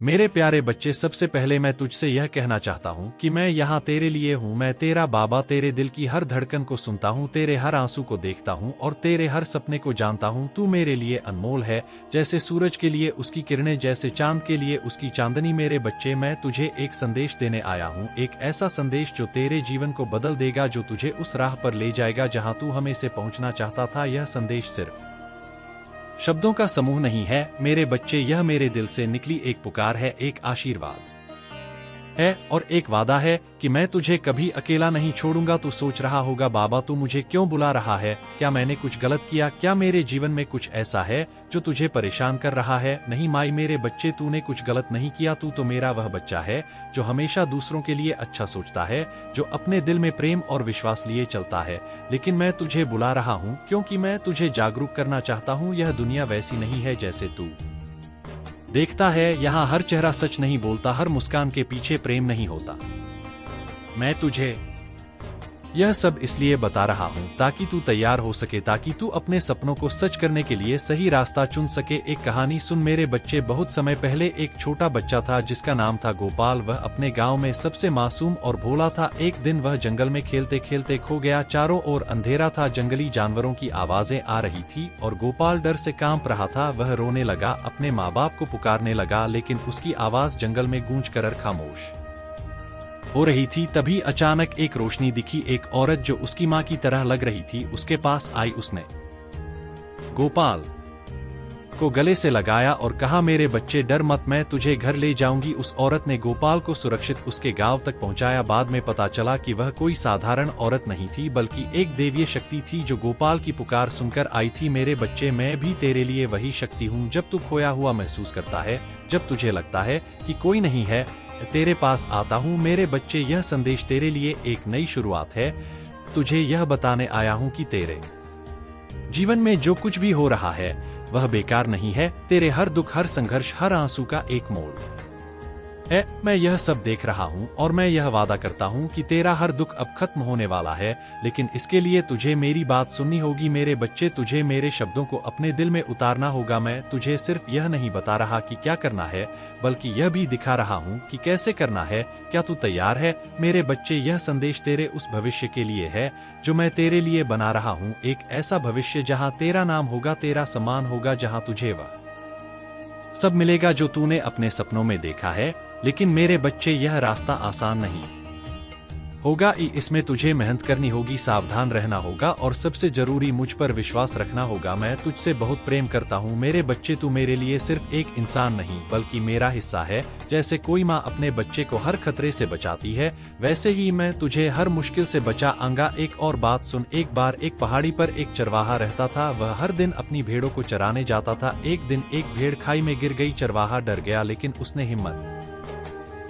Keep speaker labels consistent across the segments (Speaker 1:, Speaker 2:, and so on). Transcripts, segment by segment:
Speaker 1: मेरे प्यारे बच्चे, सबसे पहले मैं तुझसे यह कहना चाहता हूँ कि मैं यहाँ तेरे लिए हूँ। मैं तेरा बाबा तेरे दिल की हर धड़कन को सुनता हूँ, तेरे हर आंसू को देखता हूँ और तेरे हर सपने को जानता हूँ। तू मेरे लिए अनमोल है, जैसे सूरज के लिए उसकी किरणें, जैसे चांद के लिए उसकी चांदनी। मेरे बच्चे, मैं तुझे एक संदेश देने आया हूँ, एक ऐसा संदेश जो तेरे जीवन को बदल देगा, जो तुझे उस राह पर ले जाएगा जहाँ तू हमेशा पहुँचना चाहता था। यह संदेश सिर्फ शब्दों का समूह नहीं है मेरे बच्चे, यह मेरे दिल से निकली एक पुकार है, एक आशीर्वाद है और एक वादा है कि मैं तुझे कभी अकेला नहीं छोड़ूंगा। तू सोच रहा होगा, बाबा तू मुझे क्यों बुला रहा है? क्या मैंने कुछ गलत किया? क्या मेरे जीवन में कुछ ऐसा है जो तुझे परेशान कर रहा है? नहीं माई मेरे बच्चे, तूने कुछ गलत नहीं किया। तू तो मेरा वह बच्चा है जो हमेशा दूसरों के लिए अच्छा सोचता है, जो अपने दिल में प्रेम और विश्वास लिए चलता है। लेकिन मैं तुझे बुला रहा हूँ क्योंकि मैं तुझे जागरूक करना चाहता हूँ। यह दुनिया वैसी नहीं है जैसे तू देखता है। यहाँ हर चेहरा सच नहीं बोलता, हर मुस्कान के पीछे प्रेम नहीं होता। मैं तुझे यह सब इसलिए बता रहा हूँ ताकि तू तैयार हो सके, ताकि तू अपने सपनों को सच करने के लिए सही रास्ता चुन सके। एक कहानी सुन मेरे बच्चे। बहुत समय पहले एक छोटा बच्चा था जिसका नाम था गोपाल। वह अपने गांव में सबसे मासूम और भोला था। एक दिन वह जंगल में खेलते खेलते खो गया। चारों ओर अंधेरा था, जंगली जानवरों की आवाजें आ रही थी और गोपाल डर से कांप रहा था। वह रोने लगा, अपने माँ बाप को पुकारने लगा, लेकिन उसकी आवाज जंगल में गूंज कर खामोश हो रही थी। तभी अचानक एक रोशनी दिखी। एक औरत जो उसकी माँ की तरह लग रही थी उसके पास आई। उसने गोपाल को गले से लगाया और कहा, मेरे बच्चे डर मत, मैं तुझे घर ले जाऊंगी। उस औरत ने गोपाल को सुरक्षित उसके गांव तक पहुंचाया। बाद में पता चला कि वह कोई साधारण औरत नहीं थी, बल्कि एक दैवीय शक्ति थी जो गोपाल की पुकार सुनकर आई थी। मेरे बच्चे, मैं भी तेरे लिए वही शक्ति हूँ। जब तू खोया हुआ महसूस करता है, जब तुझे लगता है कि कोई नहीं है, तेरे पास आता हूँ। मेरे बच्चे, यह संदेश तेरे लिए एक नई शुरुआत है। तुझे यह बताने आया हूँ कि तेरे जीवन में जो कुछ भी हो रहा है वह बेकार नहीं है। तेरे हर दुख, हर संघर्ष, हर आंसू का एक मोड़ है। मैं यह सब देख रहा हूँ और मैं यह वादा करता हूँ कि तेरा हर दुख अब खत्म होने वाला है, लेकिन इसके लिए तुझे मेरी बात सुननी होगी। मेरे बच्चे, तुझे मेरे शब्दों को अपने दिल में उतारना होगा। मैं तुझे सिर्फ यह नहीं बता रहा कि क्या करना है, बल्कि यह भी दिखा रहा हूँ कि कैसे करना है। क्या तू तैयार है? मेरे बच्चे, यह संदेश तेरे उस भविष्य के लिए है जो मैं तेरे लिए बना रहा हूँ। एक ऐसा भविष्य जहाँ तेरा नाम होगा, तेरा सम्मान होगा, जहाँ तुझे वह सब मिलेगा जो तूने अपने सपनों में देखा है। लेकिन मेरे बच्चे, यह रास्ता आसान नहीं होगा। इसमें तुझे मेहनत करनी होगी, सावधान रहना होगा और सबसे जरूरी मुझ पर विश्वास रखना होगा। मैं तुझसे बहुत प्रेम करता हूँ मेरे बच्चे। तू मेरे लिए सिर्फ एक इंसान नहीं बल्कि मेरा हिस्सा है। जैसे कोई माँ अपने बच्चे को हर खतरे से बचाती है, वैसे ही मैं तुझे हर मुश्किल से बचाऊंगा। एक और बात सुन, एक बार एक पहाड़ी पर एक चरवाहा रहता था। वह हर दिन अपनी भेड़ों को चराने जाता था। एक दिन एक भेड़ खाई में गिर गई। चरवाहा डर गया, लेकिन उसने हिम्मत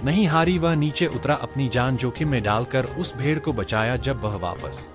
Speaker 1: नहीं हारी। वह नीचे उतरा, अपनी जान जोखिम में डालकर उस भेड़ को बचाया। जब वह वापस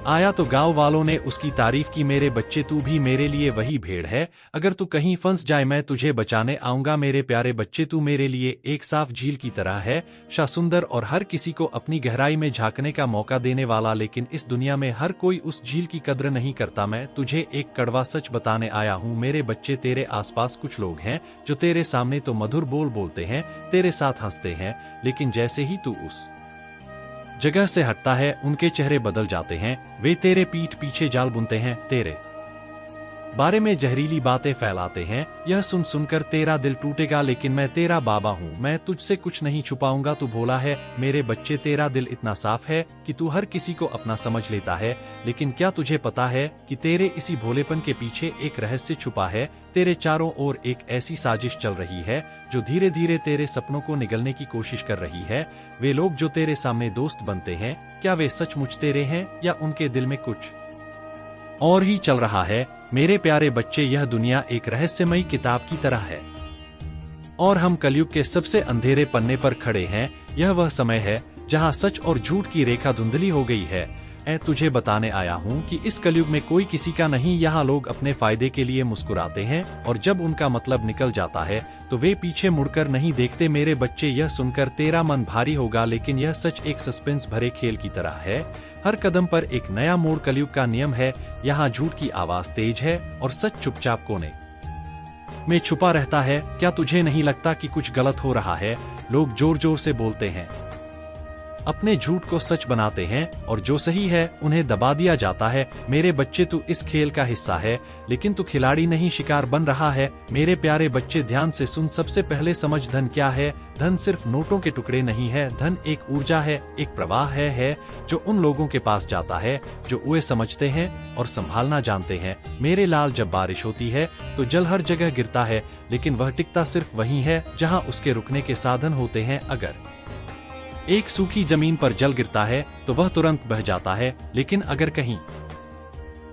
Speaker 1: आया तो गांव वालों ने उसकी तारीफ की। मेरे बच्चे, तू भी मेरे लिए वही भेड़ है। अगर तू कहीं फंस जाए, मैं तुझे बचाने आऊंगा। मेरे प्यारे बच्चे, तू मेरे लिए एक साफ झील की तरह है, सुंदर और हर किसी को अपनी गहराई में झांकने का मौका देने वाला। लेकिन इस दुनिया में हर कोई उस झील की कद्र नहीं करता। मैं तुझे एक कड़वा सच बताने आया हूँ मेरे बच्चे। तेरे आसपास कुछ लोग हैं जो तेरे सामने तो मधुर बोल बोलते हैं, तेरे साथ हंसते हैं, लेकिन जैसे ही तू उस जगह से हटता है उनके चेहरे बदल जाते हैं। वे तेरे पीठ पीछे जाल बुनते हैं, तेरे बारे में जहरीली बातें फैलाते हैं। यह सुन सुनकर तेरा दिल टूटेगा, लेकिन मैं तेरा बाबा हूँ, मैं तुझसे कुछ नहीं छुपाऊंगा। तू भोला है मेरे बच्चे, तेरा दिल इतना साफ है कि तू हर किसी को अपना समझ लेता है। लेकिन क्या तुझे पता है कि तेरे इसी भोलेपन के पीछे एक रहस्य छुपा है? तेरे चारों ओर एक ऐसी साजिश चल रही है जो धीरे धीरे तेरे सपनों को निगलने की कोशिश कर रही है। वे लोग जो तेरे सामने दोस्त बनते हैं, क्या वे सचमुच तेरे हैं या उनके दिल में कुछ और ही चल रहा है? मेरे प्यारे बच्चे, यह दुनिया एक रहस्यमयी किताब की तरह है और हम कलयुग के सबसे अंधेरे पन्ने पर खड़े हैं। यह वह समय है जहां सच और झूठ की रेखा धुंधली हो गई है। मैं तुझे बताने आया हूँ कि इस कलयुग में कोई किसी का नहीं। यहाँ लोग अपने फायदे के लिए मुस्कुराते हैं और जब उनका मतलब निकल जाता है तो वे पीछे मुड़कर नहीं देखते। मेरे बच्चे, यह सुनकर तेरा मन भारी होगा, लेकिन यह सच एक सस्पेंस भरे खेल की तरह है। हर कदम पर एक नया मोड़। कलयुग का नियम है, यहाँ झूठ की आवाज तेज है और सच चुपचाप कोने में छुपा रहता है। क्या तुझे नहीं लगता कि कुछ गलत हो रहा है? लोग जोर जोर से बोलते हैं, अपने झूठ को सच बनाते हैं और जो सही है उन्हें दबा दिया जाता है। मेरे बच्चे, तू इस खेल का हिस्सा है, लेकिन तू खिलाड़ी नहीं, शिकार बन रहा है। मेरे प्यारे बच्चे, ध्यान से सुन। सबसे पहले समझ, धन क्या है? धन सिर्फ नोटों के टुकड़े नहीं है। धन एक ऊर्जा है, एक प्रवाह है जो उन लोगों के पास जाता है जो उसे समझते हैं और संभालना जानते हैं। मेरे लाल, जब बारिश होती है तो जल हर जगह गिरता है, लेकिन वह टिकता सिर्फ वहीं है जहां उसके रुकने के साधन होते हैं। अगर एक सूखी जमीन पर जल गिरता है तो वह तुरंत बह जाता है, लेकिन अगर कहीं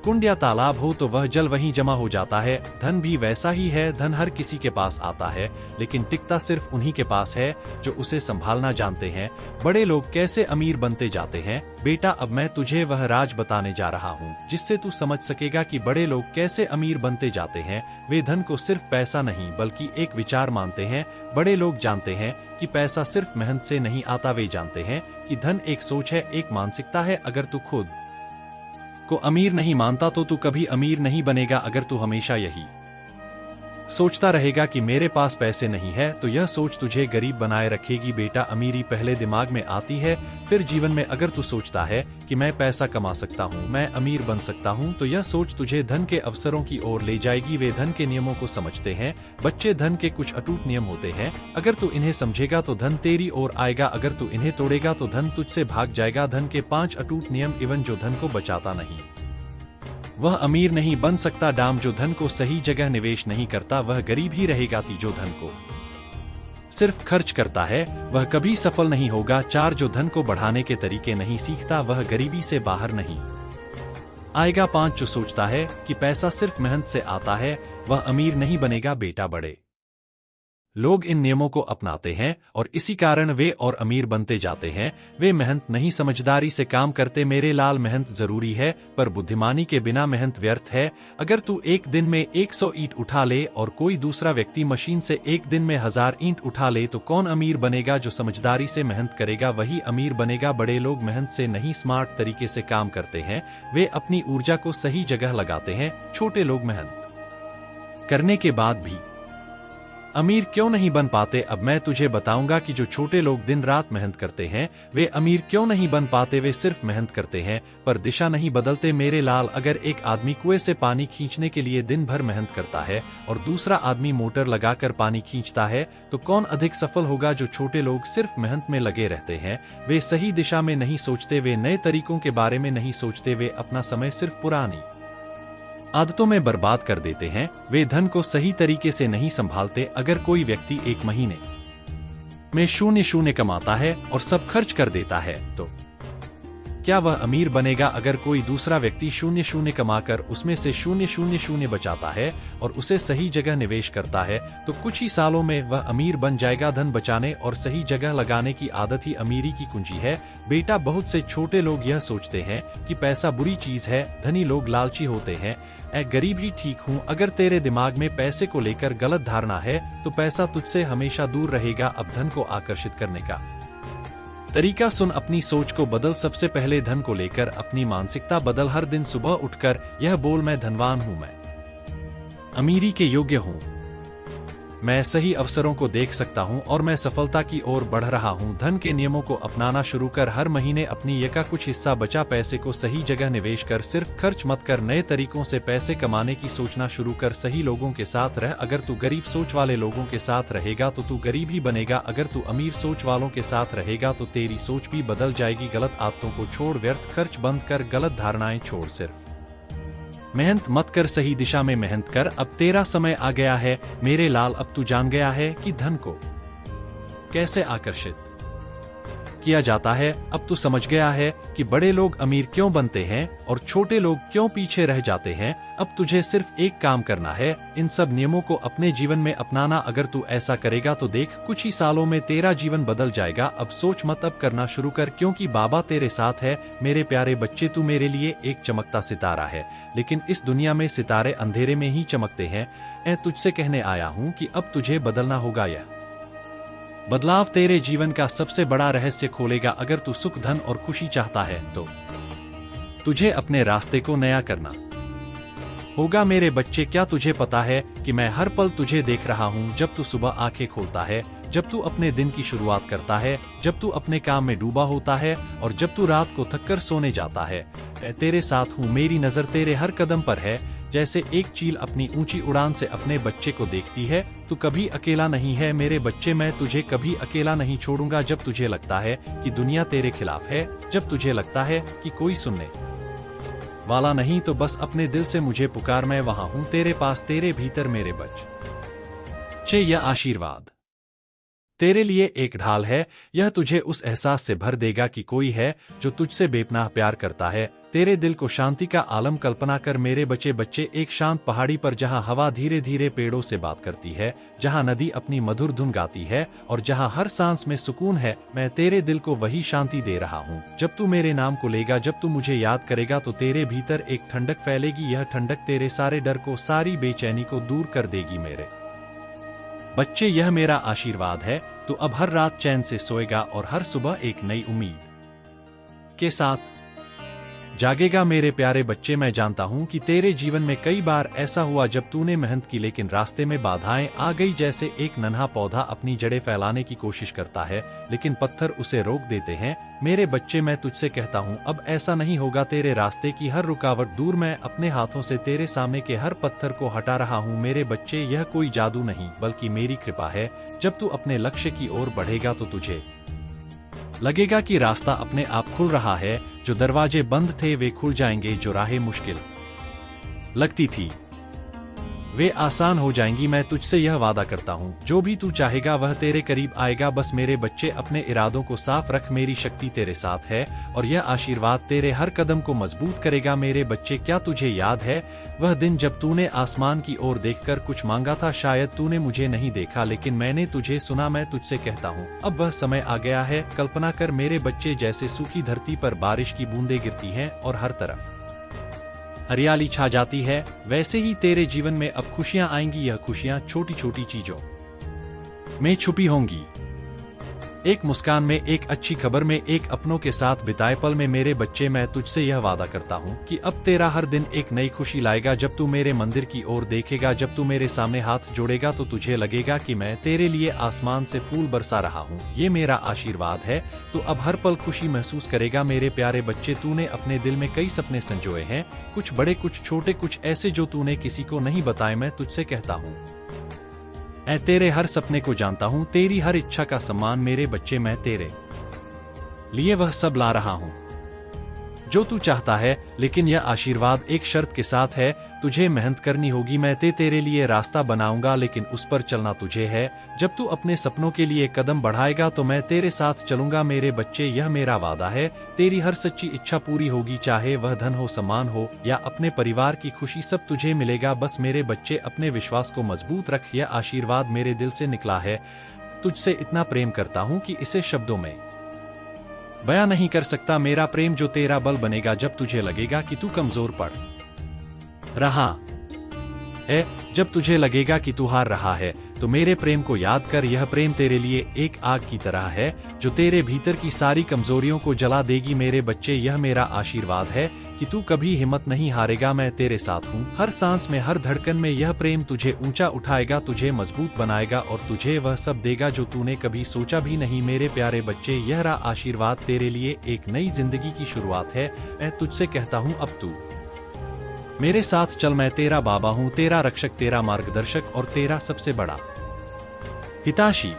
Speaker 1: कुंड या तालाब हो तो वह जल वहीं जमा हो जाता है। धन भी वैसा ही है। धन हर किसी के पास आता है, लेकिन टिकता सिर्फ उन्हीं के पास है जो उसे संभालना जानते हैं। बड़े लोग कैसे अमीर बनते जाते हैं? बेटा, अब मैं तुझे वह राज बताने जा रहा हूँ जिससे तू समझ सकेगा कि बड़े लोग कैसे अमीर बनते जाते हैं। वे धन को सिर्फ पैसा नहीं बल्कि एक विचार मानते हैं। बड़े लोग जानते हैं कि पैसा सिर्फ मेहनत से नहीं आता। वे जानते हैं कि धन एक सोच है, एक मानसिकता है। अगर तू खुद को अमीर नहीं मानता तो तू कभी अमीर नहीं बनेगा। अगर तू हमेशा यही सोचता रहेगा कि मेरे पास पैसे नहीं है, तो यह सोच तुझे गरीब बनाए रखेगी। बेटा, अमीरी पहले दिमाग में आती है, फिर जीवन में। अगर तू सोचता है कि मैं पैसा कमा सकता हूँ, मैं अमीर बन सकता हूँ, तो यह सोच तुझे धन के अवसरों की ओर ले जाएगी। वे धन के नियमों को समझते हैं। बच्चे, धन के कुछ अटूट नियम होते हैं। अगर तू इन्हें समझेगा तो धन तेरी ओर आएगा। अगर तू इन्हें तोड़ेगा तो धन तुझसे भाग जाएगा। धन के 5 अटूट नियम। इवन जो धन को बचाता नहीं वह अमीर नहीं बन सकता। डाम, जो धन को सही जगह निवेश नहीं करता वह गरीब ही रहेगा। ती, जो धन को सिर्फ खर्च करता है वह कभी सफल नहीं होगा। 4, जो धन को बढ़ाने के तरीके नहीं सीखता वह गरीबी से बाहर नहीं आएगा। 5, जो सोचता है कि पैसा सिर्फ मेहनत से आता है वह अमीर नहीं बनेगा। बेटा, बड़े लोग इन नियमों को अपनाते हैं और इसी कारण वे और अमीर बनते जाते हैं। वे मेहनत नहीं, समझदारी से काम करते। मेरे लाल, मेहनत जरूरी है पर बुद्धिमानी के बिना मेहनत व्यर्थ है। अगर तू एक दिन में 100 ईंट उठा ले और कोई दूसरा व्यक्ति मशीन से एक दिन में 1000 ईंट उठा ले तो कौन अमीर बनेगा? जो समझदारी से मेहनत करेगा वही अमीर बनेगा। बड़े लोग मेहनत से नहीं, स्मार्ट तरीके से काम करते हैं। वे अपनी ऊर्जा को सही जगह लगाते हैं। छोटे लोग मेहनत करने के बाद भी अमीर क्यों नहीं बन पाते? अब मैं तुझे बताऊंगा कि जो छोटे लोग दिन रात मेहनत करते हैं वे अमीर क्यों नहीं बन पाते। वे सिर्फ मेहनत करते हैं पर दिशा नहीं बदलते। मेरे लाल, अगर एक आदमी कुएं से पानी खींचने के लिए दिन भर मेहनत करता है और दूसरा आदमी मोटर लगाकर पानी खींचता है तो कौन अधिक सफल होगा? जो छोटे लोग सिर्फ मेहनत में लगे रहते हैं। वे सही दिशा में नहीं सोचते, वे नए तरीकों के बारे में नहीं सोचते। वे अपना समय सिर्फ पुरानी आदतों में बर्बाद कर देते हैं। वे धन को सही तरीके से नहीं संभालते। अगर कोई व्यक्ति एक महीने में 0 कमाता है और सब खर्च कर देता है तो क्या वह अमीर बनेगा? अगर कोई दूसरा व्यक्ति 0 कमाकर उसमें से 0 बचाता है और उसे सही जगह निवेश करता है तो कुछ ही सालों में वह अमीर बन जाएगा। धन बचाने और सही जगह लगाने की आदत ही अमीरी की कुंजी है। बेटा, बहुत से छोटे लोग यह सोचते हैं कि पैसा बुरी चीज है। धनी लोग लालची होते हैं। गरीब ही ठीक हूँ। अगर तेरे दिमाग में पैसे को लेकर गलत धारणा है तो पैसा तुझसे हमेशा दूर रहेगा। अब धन को आकर्षित करने का तरीका सुन, अपनी सोच को बदल। सबसे पहले धन को लेकर अपनी मानसिकता बदल। हर दिन सुबह उठकर यह बोल, मैं धनवान हूँ, मैं अमीरी के योग्य हूँ, मैं सही अवसरों को देख सकता हूँ और मैं सफलता की ओर बढ़ रहा हूँ। धन के नियमों को अपनाना शुरू कर। हर महीने अपनी आय का कुछ हिस्सा बचा। पैसे को सही जगह निवेश कर, सिर्फ खर्च मत कर। नए तरीकों से पैसे कमाने की सोचना शुरू कर। सही लोगों के साथ रह। अगर तू गरीब सोच वाले लोगों के साथ रहेगा तो तू गरीब ही बनेगा। अगर तू अमीर सोच वालों के साथ रहेगा तो तेरी सोच भी बदल जाएगी। गलत आदतों को छोड़, व्यर्थ खर्च बंद कर, गलत धारणाएं छोड़, सिर्फ मेहनत मत कर, सही दिशा में मेहनत कर। अब तेरा समय आ गया है मेरे लाल। अब तू जान गया है कि धन को कैसे आकर्षित किया जाता है। अब तू समझ गया है कि बड़े लोग अमीर क्यों बनते हैं और छोटे लोग क्यों पीछे रह जाते हैं। अब तुझे सिर्फ एक काम करना है, इन सब नियमों को अपने जीवन में अपनाना। अगर तू ऐसा करेगा तो देख, कुछ ही सालों में तेरा जीवन बदल जाएगा। अब सोच मत, अब करना शुरू कर, क्योंकि बाबा तेरे साथ है। मेरे प्यारे बच्चे, तू मेरे लिए एक चमकता सितारा है, लेकिन इस दुनिया में सितारे अंधेरे में ही चमकते हैं। मैं तुझसे कहने आया हूँ कि अब तुझे बदलना होगा। यह बदलाव तेरे जीवन का सबसे बड़ा रहस्य खोलेगा। अगर तू सुख, धन और खुशी चाहता है तो तुझे अपने रास्ते को नया करना होगा मेरे बच्चे। क्या तुझे पता है कि मैं हर पल तुझे देख रहा हूँ, जब तू सुबह आंखें खोलता है, जब तू अपने दिन की शुरुआत करता है, जब तू अपने काम में डूबा होता है और जब तू रात को थककर सोने जाता है। मैं तेरे साथ हूँ, मेरी नजर तेरे हर कदम पर है। जैसे एक चील अपनी ऊंची उड़ान से अपने बच्चे को देखती है, तू कभी अकेला नहीं है मेरे बच्चे। मैं तुझे कभी अकेला नहीं छोड़ूंगा। जब तुझे लगता है कि दुनिया तेरे खिलाफ है, जब तुझे लगता है कि कोई सुनने वाला नहीं, तो बस अपने दिल से मुझे पुकार। मैं वहां हूं तेरे पास, तेरे भीतर मेरे बच्चे। यह आशीर्वाद तेरे लिए एक ढाल है। यह तुझे उस एहसास से भर देगा कि कोई है जो तुझसे बेपनाह प्यार करता है। तेरे दिल को शांति का आलम कल्पना कर मेरे बच्चे। एक शांत पहाड़ी पर जहां हवा धीरे धीरे पेड़ों से बात करती है, जहां नदी अपनी मधुर धुन गाती है और जहां हर सांस में सुकून है, मैं तेरे दिल को वही शांति दे रहा हूँ। जब तू मेरे नाम को लेगा, जब तू मुझे याद करेगा, तो तेरे भीतर एक ठंडक फैलेगी। यह ठंडक तेरे सारे डर को, सारी बेचैनी को दूर कर देगी मेरे बच्चे। यह मेरा आशीर्वाद है। तो अब हर रात चैन से सोएगा और हर सुबह एक नई उम्मीद के साथ जागेगा मेरे प्यारे बच्चे। मैं जानता हूँ कि तेरे जीवन में कई बार ऐसा हुआ जब तूने मेहनत की, लेकिन रास्ते में बाधाएं आ गई। जैसे एक नन्हा पौधा अपनी जड़ें फैलाने की कोशिश करता है, लेकिन पत्थर उसे रोक देते हैं। मेरे बच्चे, मैं तुझसे कहता हूँ, अब ऐसा नहीं होगा। तेरे रास्ते की हर रुकावट दूर मैं अपने हाथों से तेरे सामने के हर पत्थर को हटा रहा हूँ। मेरे बच्चे, यह कोई जादू नहीं बल्कि मेरी कृपा है। जब तू अपने लक्ष्य की ओर बढ़ेगा तो तुझे लगेगा कि रास्ता अपने आप खुल रहा है। जो दरवाजे बंद थे वे खुल जाएंगे, जो राहें मुश्किल लगती थी वे आसान हो जाएंगी। मैं तुझसे यह वादा करता हूँ, जो भी तू चाहेगा वह तेरे करीब आएगा। बस मेरे बच्चे, अपने इरादों को साफ रख। मेरी शक्ति तेरे साथ है और यह आशीर्वाद तेरे हर कदम को मजबूत करेगा। मेरे बच्चे, क्या तुझे याद है वह दिन जब तूने आसमान की ओर देखकर कुछ मांगा था? शायद तूने मुझे नहीं देखा, लेकिन मैंने तुझे सुना। मैं तुझसे कहता हूँ, अब वह समय आ गया है। कल्पना कर मेरे बच्चे, जैसे सूखी धरती पर बारिश की बूंदें गिरती हैं और हर तरफ हरियाली छा जाती है, वैसे ही तेरे जीवन में अब खुशियां आएंगी। यह खुशियां छोटी छोटी चीजों में छुपी होंगी। एक मुस्कान में, एक अच्छी खबर में, एक अपनों के साथ बिताए पल में। मेरे बच्चे, मैं तुझसे यह वादा करता हूँ कि अब तेरा हर दिन एक नई खुशी लाएगा। जब तू मेरे मंदिर की ओर देखेगा, जब तू मेरे सामने हाथ जोड़ेगा, तो तुझे लगेगा कि मैं तेरे लिए आसमान से फूल बरसा रहा हूँ। ये मेरा आशीर्वाद है। तो अब हर पल खुशी महसूस करेगा। मेरे प्यारे बच्चे, तूने अपने दिल में कई सपने संजोए हैं, कुछ बड़े, कुछ छोटे, कुछ ऐसे जो तूने किसी को नहीं बताए। मैं तुझसे कहता हूँ, मैं तेरे हर सपने को जानता हूँ, तेरी हर इच्छा का सम्मान। मेरे बच्चे, मैं तेरे लिए वह सब ला रहा हूँ जो तू चाहता है, लेकिन यह आशीर्वाद एक शर्त के साथ है। तुझे मेहनत करनी होगी। मैं तेरे लिए रास्ता बनाऊंगा, लेकिन उस पर चलना तुझे है। जब तू अपने सपनों के लिए कदम बढ़ाएगा तो मैं तेरे साथ चलूंगा। मेरे बच्चे, यह मेरा वादा है। तेरी हर सच्ची इच्छा पूरी होगी, चाहे वह धन हो, सम्मान हो या अपने परिवार की खुशी, सब तुझे मिलेगा। बस मेरे बच्चे, अपने विश्वास को मजबूत रख। यह आशीर्वाद मेरे दिल से निकला है। तुझसे इतना प्रेम करता हूँ कि इसे शब्दों में बयां नहीं कर सकता। मेरा प्रेम जो तेरा बल बनेगा जब तुझे लगेगा कि तू कमजोर पड़ रहा है, जब तुझे लगेगा कि तू हार रहा है, तो मेरे प्रेम को याद कर। यह प्रेम तेरे लिए एक आग की तरह है जो तेरे भीतर की सारी कमजोरियों को जला देगी। मेरे बच्चे, यह मेरा आशीर्वाद है कि तू कभी हिम्मत नहीं हारेगा। मैं तेरे साथ हूँ, हर सांस में, हर धड़कन में। यह प्रेम तुझे ऊंचा उठाएगा, तुझे मजबूत बनाएगा और तुझे वह सब देगा जो तूने कभी सोचा भी नहीं। मेरे प्यारे बच्चे, यह रहा आशीर्वाद तेरे लिए एक नई जिंदगी की शुरुआत है। मैं तुझसे कहता हूँ, अब तू मेरे साथ चल। मैं तेरा बाबा हूँ, तेरा रक्षक, तेरा मार्गदर्शक और तेरा सबसे बड़ा हितैषी।